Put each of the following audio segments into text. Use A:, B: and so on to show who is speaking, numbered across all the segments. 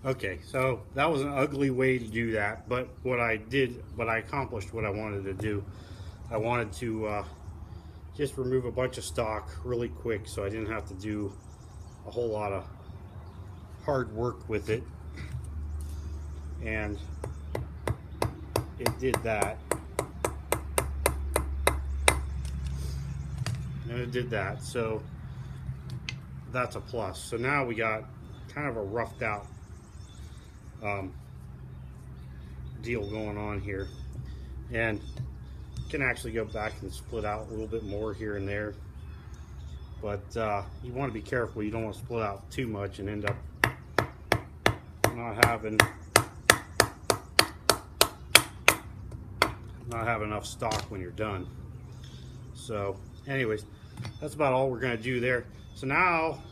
A: Okay, so that was an ugly way to do that, but what I accomplished what I wanted to do. I wanted to just remove a bunch of stock really quick so I didn't have to do a whole lot of hard work with it. And it did that. And it did that, so that's a plus. So now we got kind of a roughed out deal going on here, and can actually go back and split out a little bit more here and there, but you want to be careful. You don't want to split out too much and end up not having enough stock when you're done. So anyways, that's about all we're going to do there. So now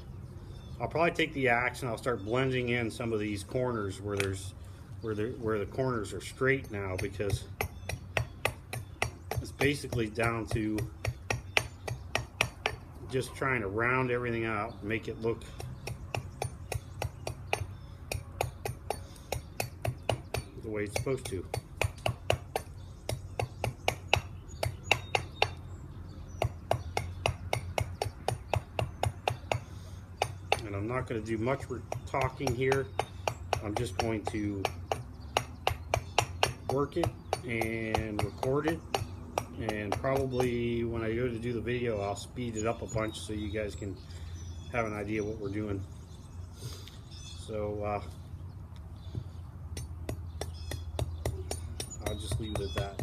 A: I'll probably take the axe and I'll start blending in some of these corners where the corners are straight now, because it's basically down to just trying to round everything out, make it look the way it's supposed to. And I'm not going to do much talking here. I'm just going to work it and record it, and probably when I go to do the video I'll speed it up a bunch so you guys can have an idea what we're doing. So I'll just leave it at that.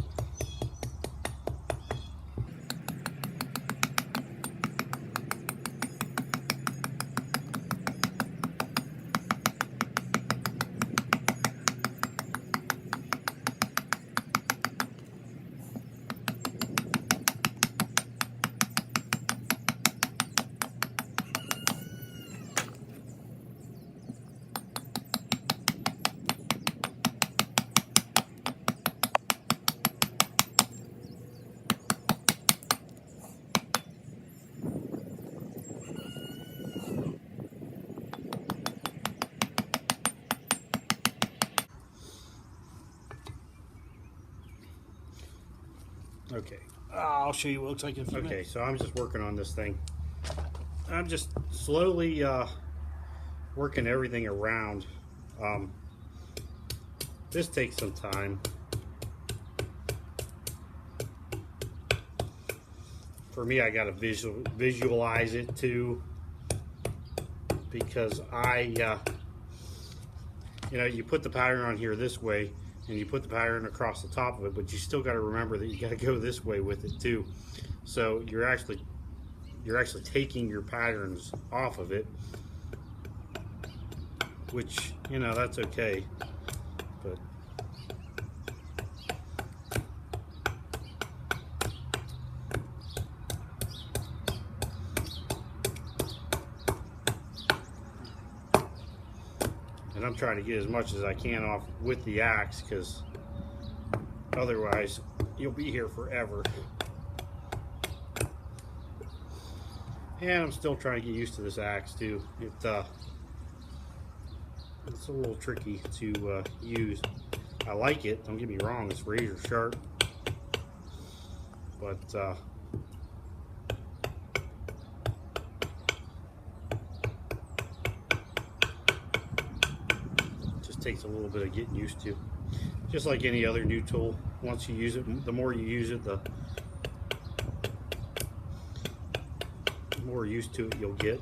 A: Okay,
B: I'll show you what it looks like in a few
A: okay,
B: minutes.
A: so I'm just working on this thing. I'm just slowly working everything around. This takes some time. For me, I gotta visualize it too, because you put the pattern on here this way, and you put the pattern across the top of it, but you still got to remember that you got to go this way with it too. So you're actually taking your patterns off of it, which that's okay. But and I'm trying to get as much as I can off with the axe, because otherwise you'll be here forever. And I'm still trying to get used to this axe too. It's a little tricky to use. I like it, don't get me wrong, it's razor sharp, but takes a little bit of getting used to, just like any other new tool. Once you use it, the more you use it, the more used to it you'll get.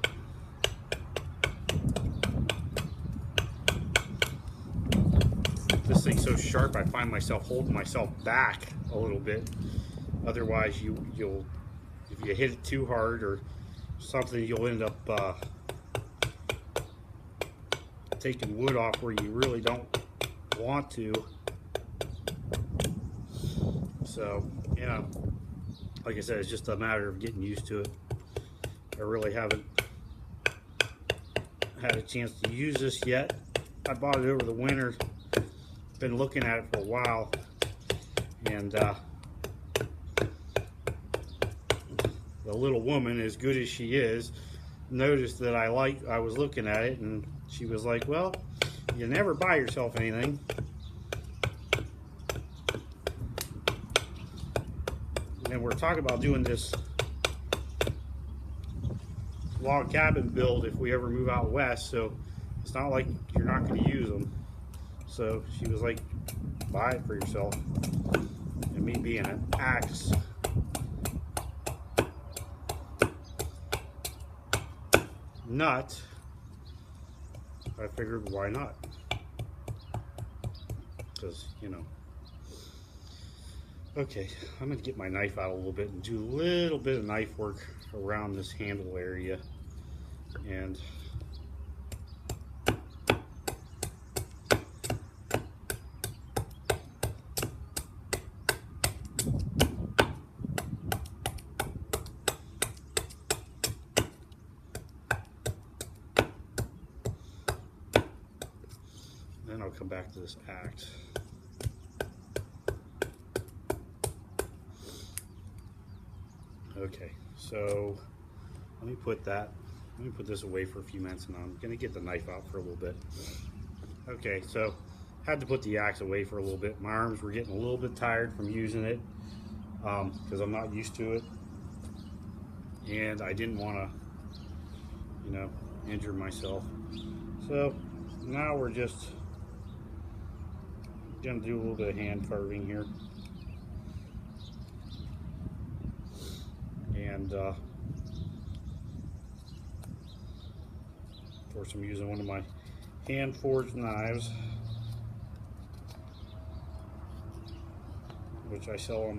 A: This thing's so sharp I find myself holding myself back a little bit. Otherwise you'll if you hit it too hard or something, you'll end up taking wood off where you really don't want to. So like I said, it's just a matter of getting used to it. I really haven't had a chance to use this yet. I bought it over the winter, been looking at it for a while, and the little woman, as good as she is, noticed that I was looking at it, and she was like, well, you never buy yourself anything. And we're talking about doing this log cabin build if we ever move out west, so it's not like you're not going to use them. So she was like, buy it for yourself. And me being an axe nut, I figured why not, because you know. Okay, I'm going to get my knife out a little bit and do a little bit of knife work around this handle area. And then I'll come back to this axe. Okay, so let me put this away for a few minutes, and I'm gonna get the knife out for a little bit. Okay, so had to put the axe away for a little bit. My arms were getting a little bit tired from using it because I'm not used to it, and I didn't want to, you know, injure myself. So now we're just gonna do a little bit of hand carving here. And of course I'm using one of my hand forged knives, which I sell on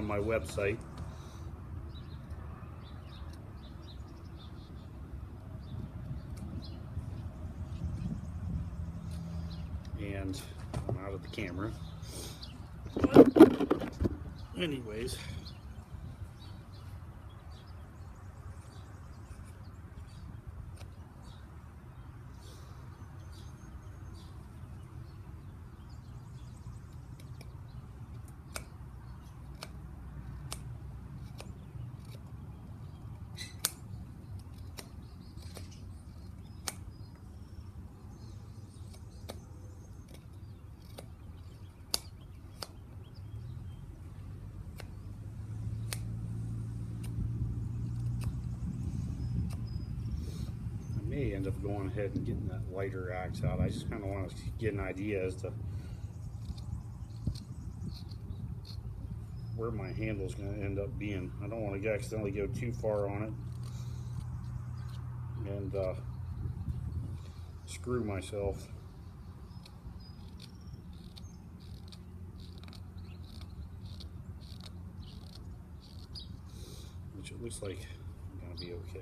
A: my website. And I'm out of the camera. Anyways, may end up going ahead and getting that lighter axe out. I just kind of want to get an idea as to where my handle is going to end up being. I don't want to accidentally go too far on it and screw myself. Which it looks like I'm going to be okay.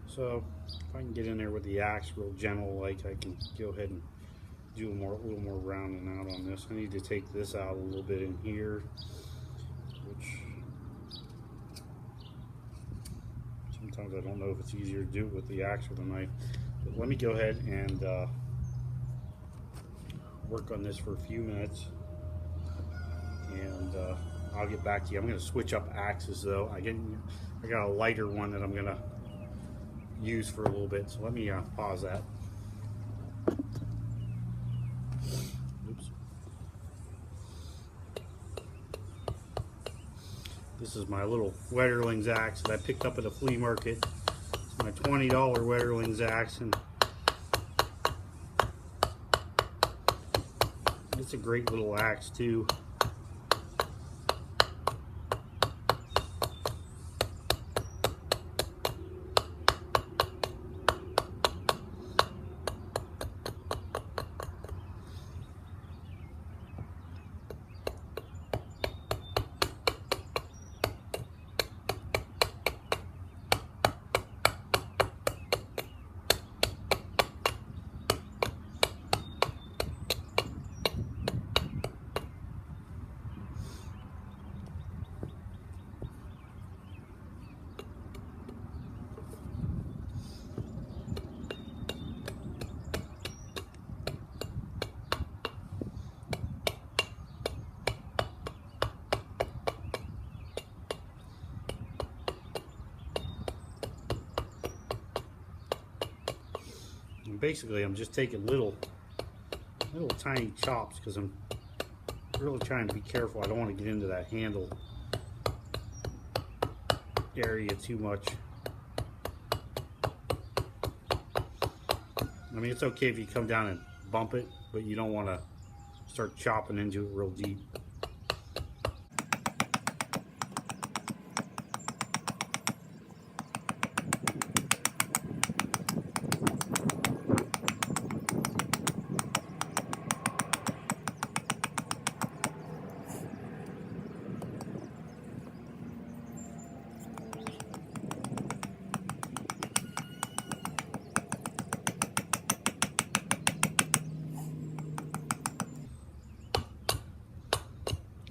A: So if I can get in there with the axe real gentle, like, I can go ahead and do a little more rounding out on this. I need to take this out a little bit in here, which sometimes I don't know if it's easier to do it with the axe or the knife. But let me go ahead and work on this for a few minutes, and I'll get back to you. I'm going to switch up axes though. I got a lighter one that I'm going to use for a little bit, so let me pause that. Oops. This is my little Wetterling's axe that I picked up at a flea market. It's my $20 Wetterling's axe, and it's a great little axe too. And basically, I'm just taking little tiny chops because I'm really trying to be careful. I don't want to get into that handle area too much. I mean, it's okay if you come down and bump it, but you don't want to start chopping into it real deep.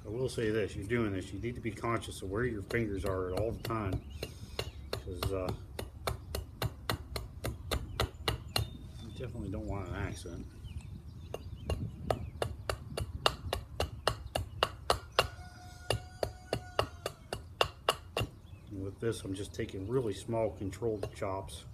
A: I will say this, you're doing this, you need to be conscious of where your fingers are at all the time, because you definitely don't want an accident. And with this, I'm just taking really small controlled chops.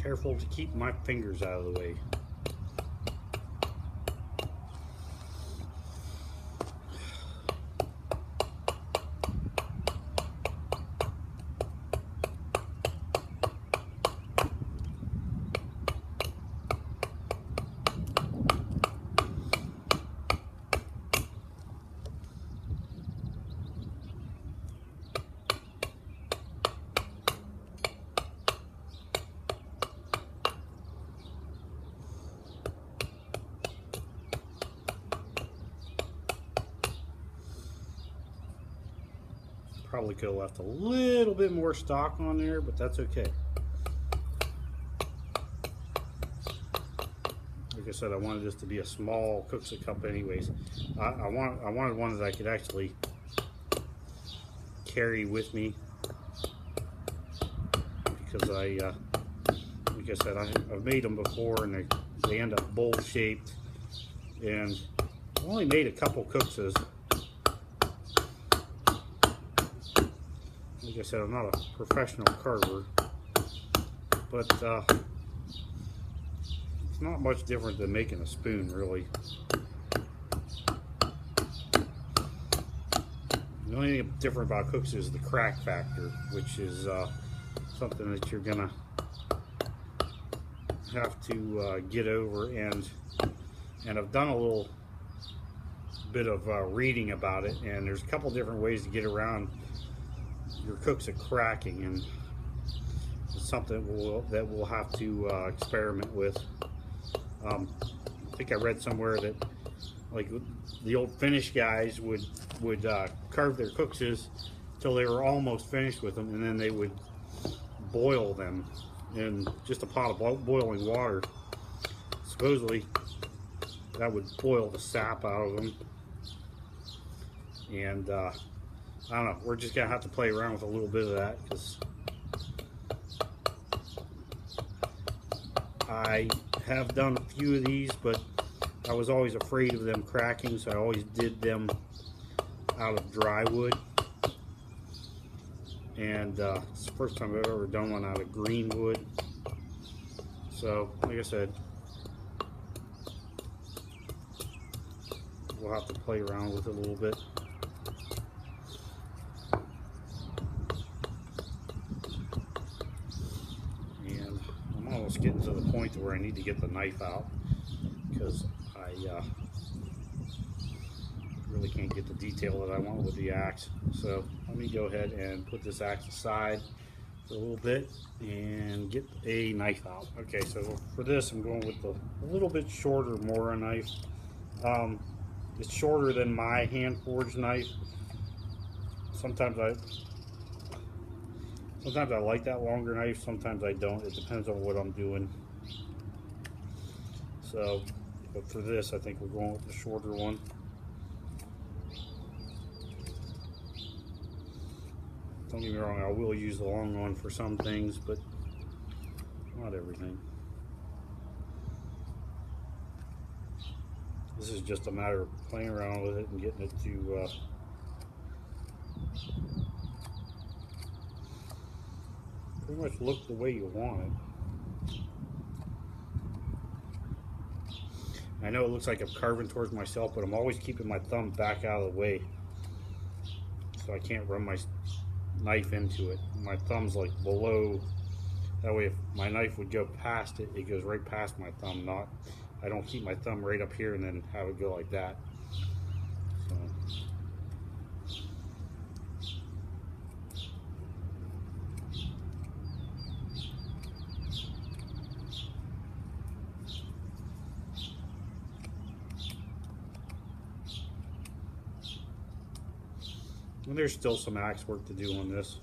A: Careful to keep my fingers out of the way. Probably could have left a little bit more stock on there, but that's okay. Like I said, I wanted this to be a small kuksa cup anyways. I wanted one that I could actually carry with me, because like I said, I've made them before and they end up bowl shaped, and I've only made a couple kuksas. Like I said, I'm not a professional carver, but it's not much different than making a spoon, really. The only thing different about kuksa is the crack factor, which is something that you're gonna have to get over, and I've done a little bit of reading about it, and there's a couple different ways to get around your kuksa cracking, and it's something that we'll have to experiment with. I think I read somewhere that like the old Finnish guys would carve their kuksas till they were almost finished with them, and then they would boil them in just a pot of boiling water. Supposedly that would boil the sap out of them, and I don't know, we're just gonna have to play around with a little bit of that, because I have done a few of these, but I was always afraid of them cracking, so I always did them out of dry wood. And it's the first time I've ever done one out of green wood. So, like I said, we'll have to play around with it a little bit. And I'm almost getting to the point where I need to get the knife out, because I really can't get the detail that I want with the axe. So let me go ahead and put this axe aside for a little bit and get a knife out. Okay, so for this I'm going with a little bit shorter Mora knife. It's shorter than my hand forged knife. Sometimes I like that longer knife, sometimes I don't. It depends on what I'm doing. So, but for this, I think we're going with the shorter one. Don't get me wrong, I will use the long one for some things, but not everything. This is just a matter of playing around with it and getting it to pretty much look the way you want it. I know it looks like I'm carving towards myself, but I'm always keeping my thumb back out of the way so I can't run my knife into it. My thumb's like below, that way if my knife would go past it, it goes right past my thumb. Not, I don't keep my thumb right up here and then have it go like that. So. And there's still some axe work to do on this.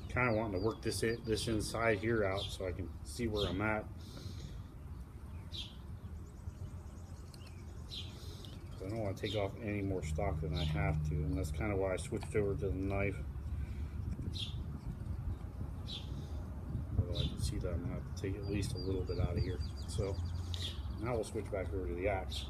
A: Kind of wanting to work this inside here out so I can see where I'm at. So I don't want to take off any more stock than I have to, and that's kind of why I switched over to the knife. Although I can see that I'm going to have to take at least a little bit out of here. So now we'll switch back over to the axe.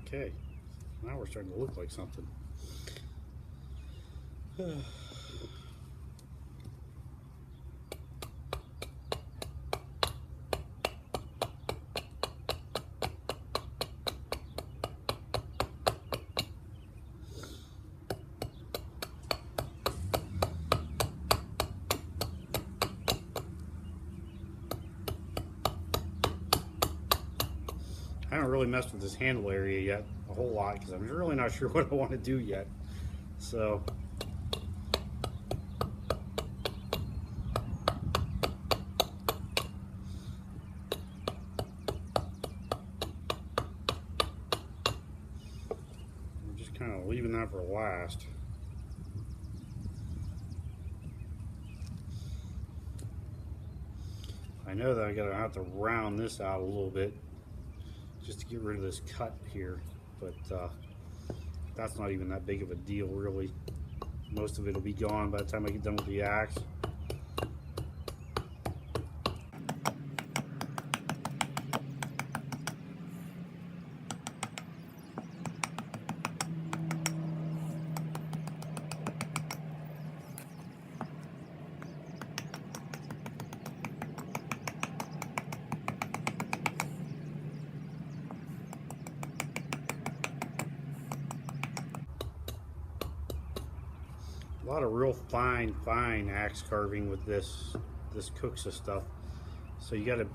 A: Okay, now we're starting to look like something. I haven't really messed with this handle area yet a whole lot because I'm really not sure what I want to do yet. So I'm just kind of leaving that for last. I know that I'm gonna have to round this out a little bit just to get rid of this cut here, but that's not even that big of a deal really. Most of it will be gone by the time I get done with the axe. A lot of real fine axe carving with this kuksa stuff. So you gotta,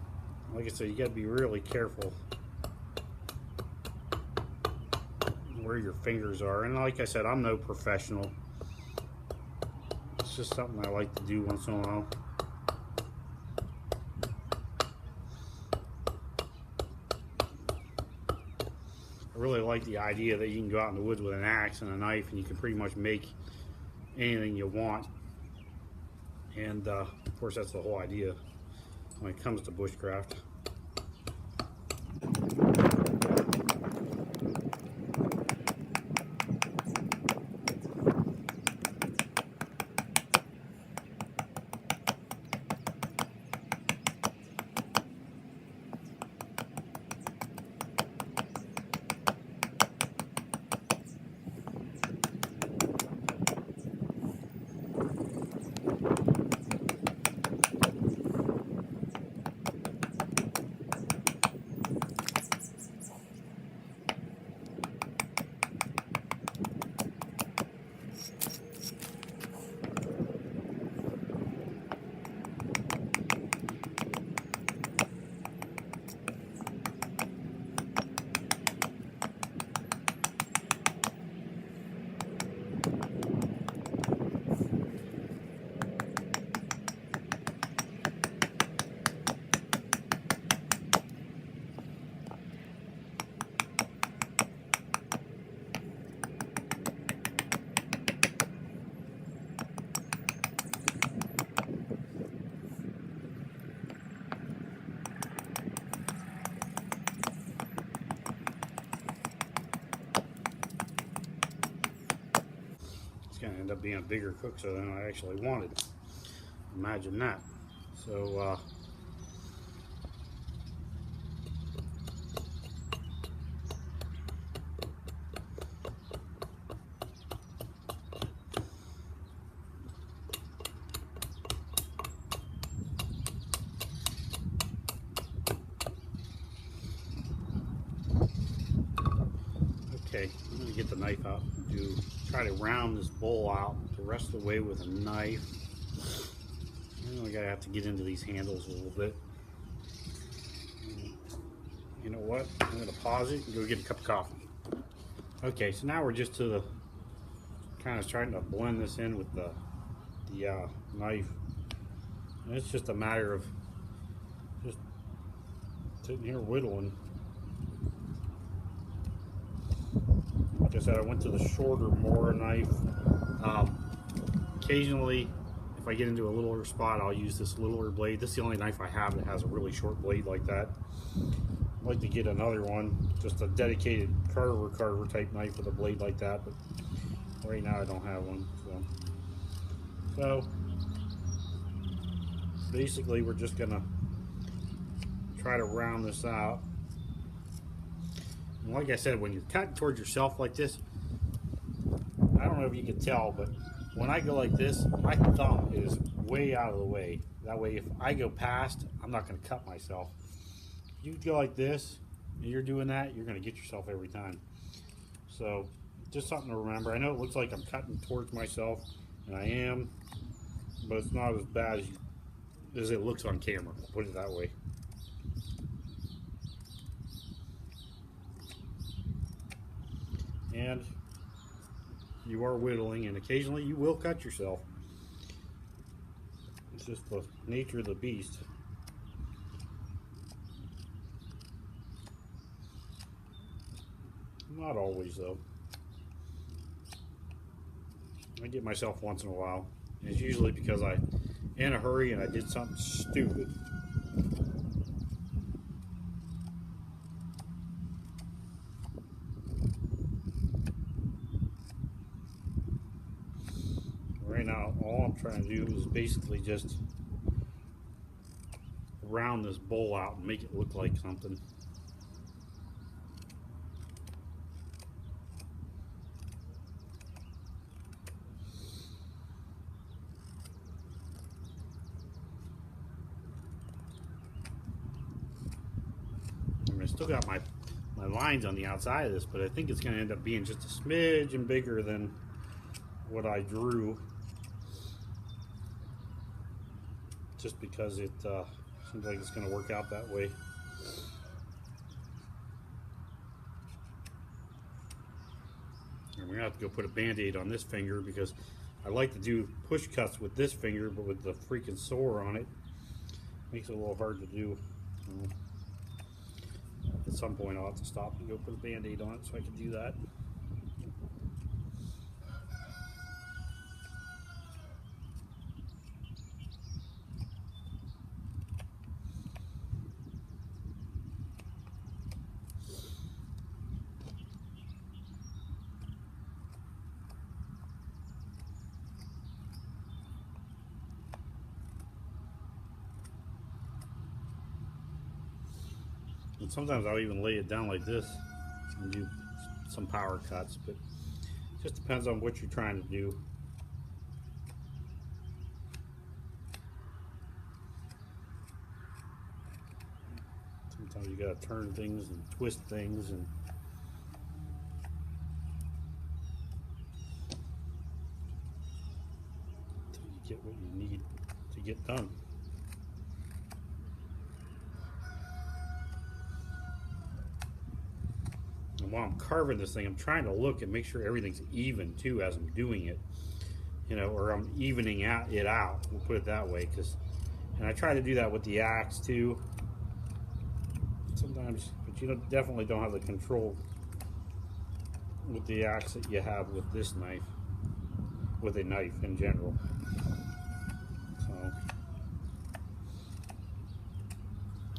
A: like I said, you gotta be really careful where your fingers are. And like I said, I'm no professional. It's just something I like to do once in a while. I really like the idea that you can go out in the woods with an axe and a knife and you can pretty much make anything you want. And of course that's the whole idea when it comes to bushcraft. Going to end up being a bigger kuksa than I actually wanted. Imagine that. So okay, I'm going to get the knife out and try to round this bowl out the rest of the way with a knife. I gotta have to get into these handles a little bit. You know what? I'm gonna pause it and go get a cup of coffee. Okay, so now we're just to the kind of trying to blend this in with the knife. And it's just a matter of just sitting here whittling. Like I said, I went to the shorter Mora knife. Occasionally, if I get into a littler spot, I'll use this littler blade. This is the only knife I have that has a really short blade like that. I'd like to get another one, just a dedicated carver type knife with a blade like that, but right now I don't have one. So basically we're just gonna try to round this out. And like I said, when you're cutting towards yourself like this, I don't know if you can tell, but when I go like this, my thumb is way out of the way. That way, if I go past, I'm not going to cut myself. If you go like this, and you're doing that, you're going to get yourself every time. So, just something to remember. I know it looks like I'm cutting towards myself, and I am, but it's not as bad as it looks on camera. I'll put it that way. you are whittling, and occasionally you will cut yourself. It's just the nature of the beast. Not always, though. I get myself once in a while. And it's usually because I'm in a hurry and I did something stupid. Right now, all I'm trying to do is basically just round this bowl out and make it look like something. I still got my lines on the outside of this, but I think it's going to end up being just a smidge bigger than what I drew, just because it seems like it's going to work out that way. And we're going to have to go put a band-aid on this finger, because I like to do push cuts with this finger, but with the freaking sore on it, makes it a little hard to do. At some point I'll have to stop and go put a band-aid on it so I can do that. And sometimes I'll even lay it down like this and do some power cuts, but it just depends on what you're trying to do. Sometimes you gotta turn things and twist things and until you get what you need to get done. And while I'm carving this thing, I'm trying to look and make sure everything's even too as I'm doing it, you know, or I'm evening it out. We'll put it that way, and I try to do that with the axe too. Sometimes, but you definitely don't have the control with the axe that you have with this knife, with a knife in general. So,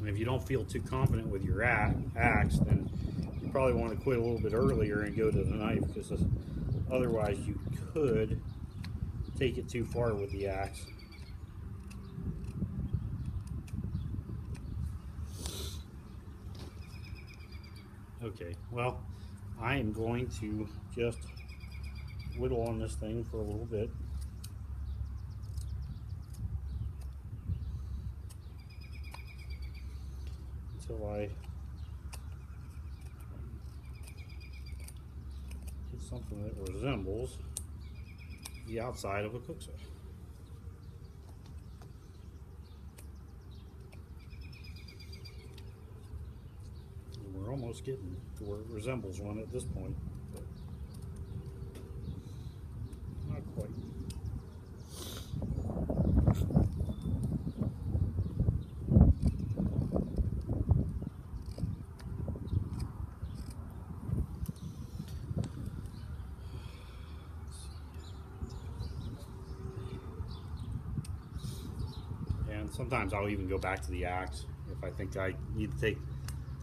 A: and if you don't feel too confident with your axe, then you probably want to quit a little bit earlier and go to the knife, because otherwise you could take it too far with the axe. Okay, well, I am going to just whittle on this thing for a little bit. Until I get something that resembles the outside of a kuksa. We're almost getting to where it resembles one at this point, but not quite. And sometimes I'll even go back to the axe if I think I need to take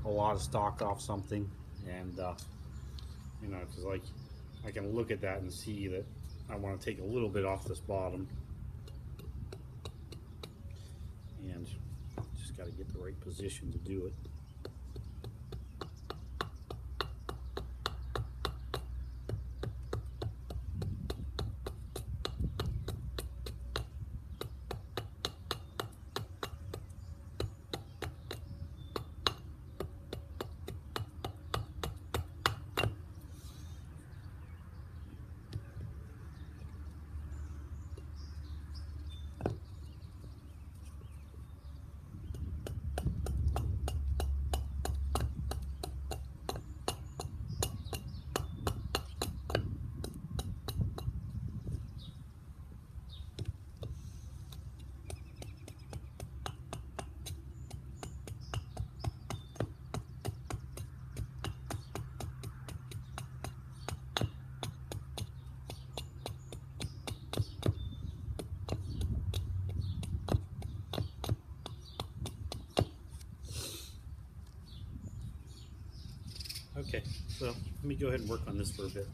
A: a lot of stock off something, and you know, because like I can look at that and see that I want to take a little bit off this bottom, and just got to get the right position to do it. Okay, so let me go ahead and work on this for a bit.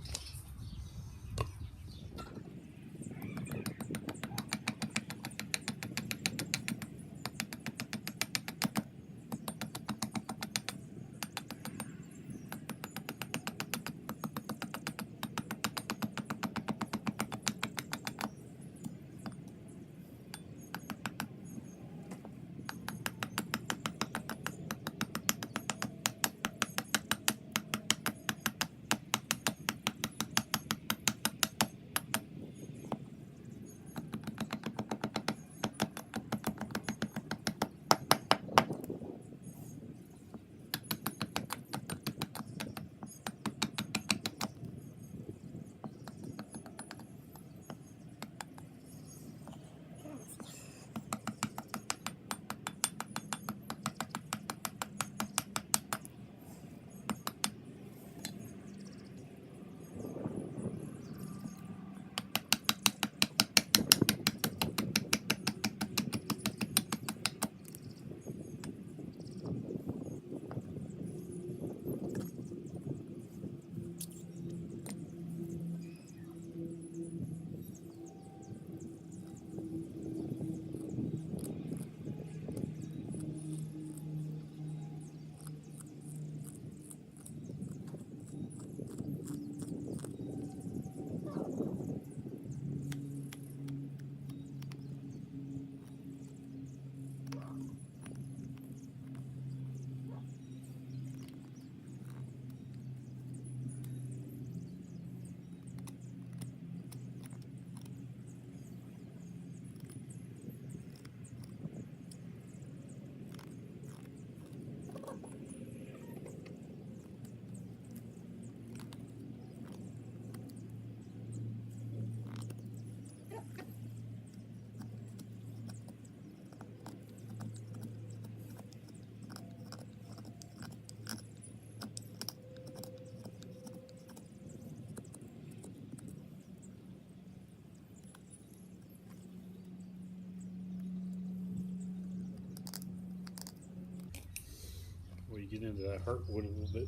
A: Well, you get into that heartwood a little bit.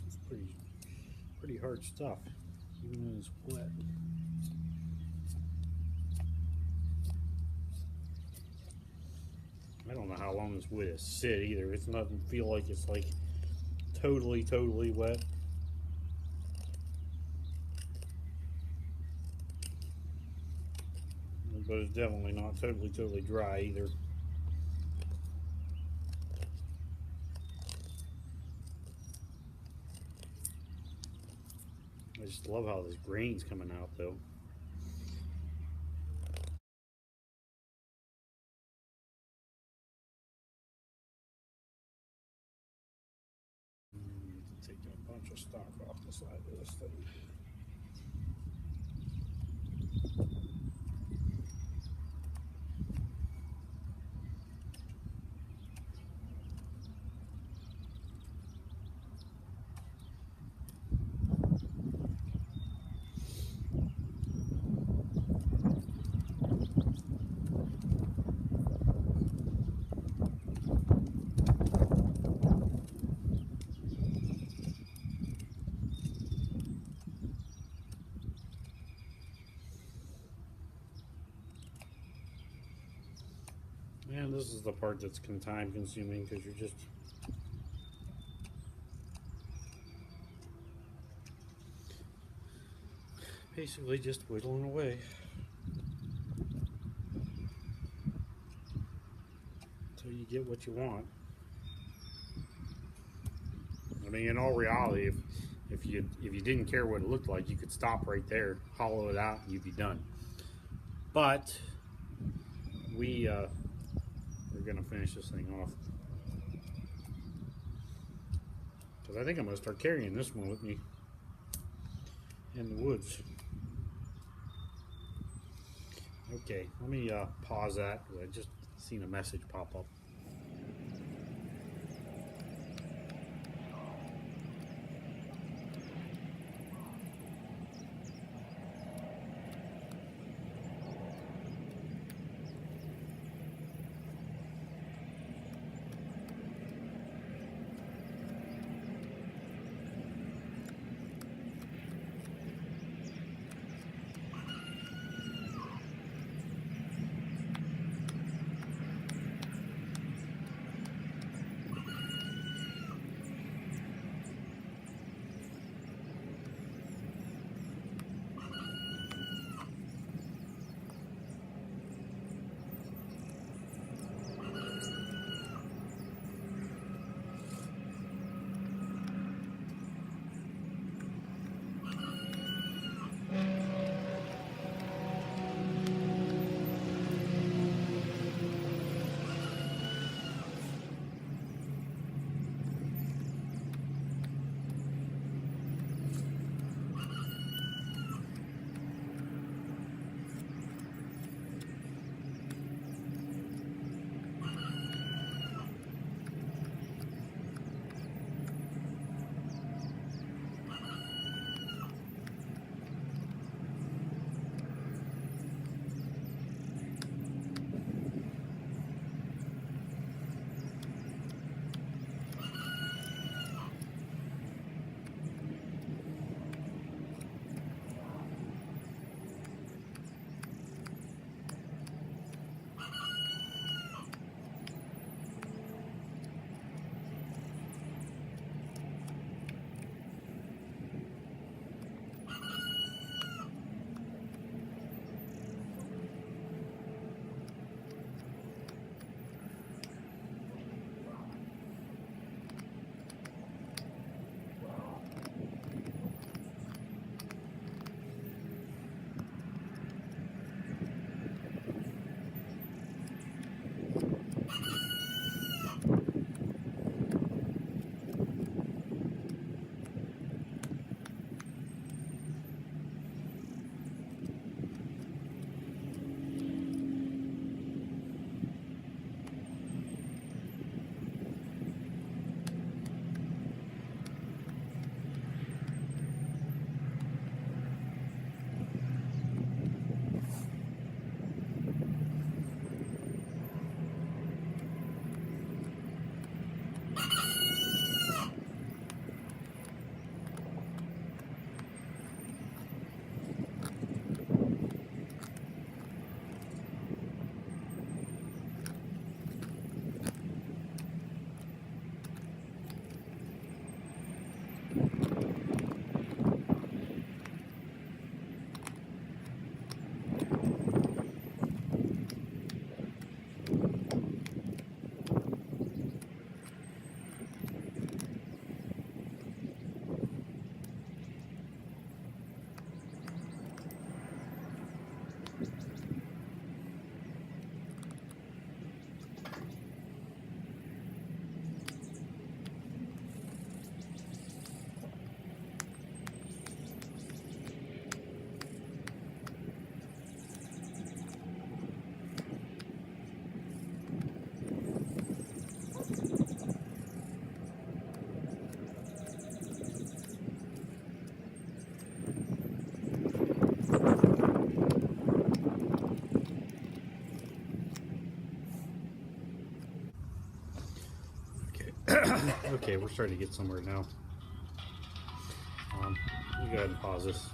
A: It's pretty hard stuff, even when it's wet. I don't know how long this wood has sit either. It doesn't feel like it's like totally wet. But it's definitely not totally dry either. I just love how this grain's coming out though. Taking a bunch of stock off the side of this thing. And this is the part that's time consuming because you're just basically just whittling away until you get what you want. I mean, in all reality, if you didn't care what it looked like, you could stop right there, hollow it out, and you'd be done. But we're gonna finish this thing off because I think I'm gonna start carrying this one with me in the woods. Okay, let me pause that because I just seen a message pop up. Okay, we're starting to get somewhere now. You go ahead and pause this.